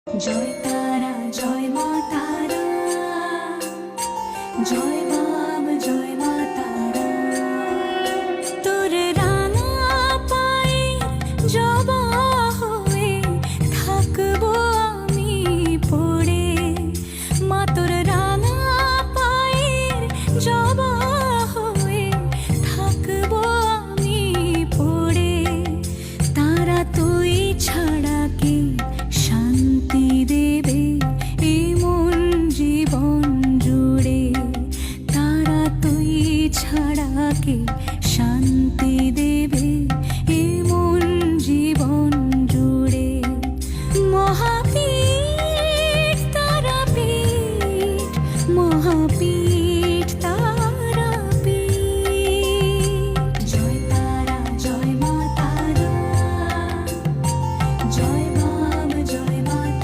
জয় তারা জয় মা তারা, জয় বাম জয় মা তারা। তোর রাঙা পায়ের জবা হয়ে থাকবো আমি পড়ে, মা তোর রাঙা পায়ের জবা হয়ে থাকবো আমি পড়ে। তারা তুই ছাড়া কে শান্তি দেবে এ মন জীবন জুড়ে, তারা তুই ছাড়া কে শান্তি দেবে এ মন জীবন জুড়ে। মহাপীঠ তারাপীঠ, মহাপীঠ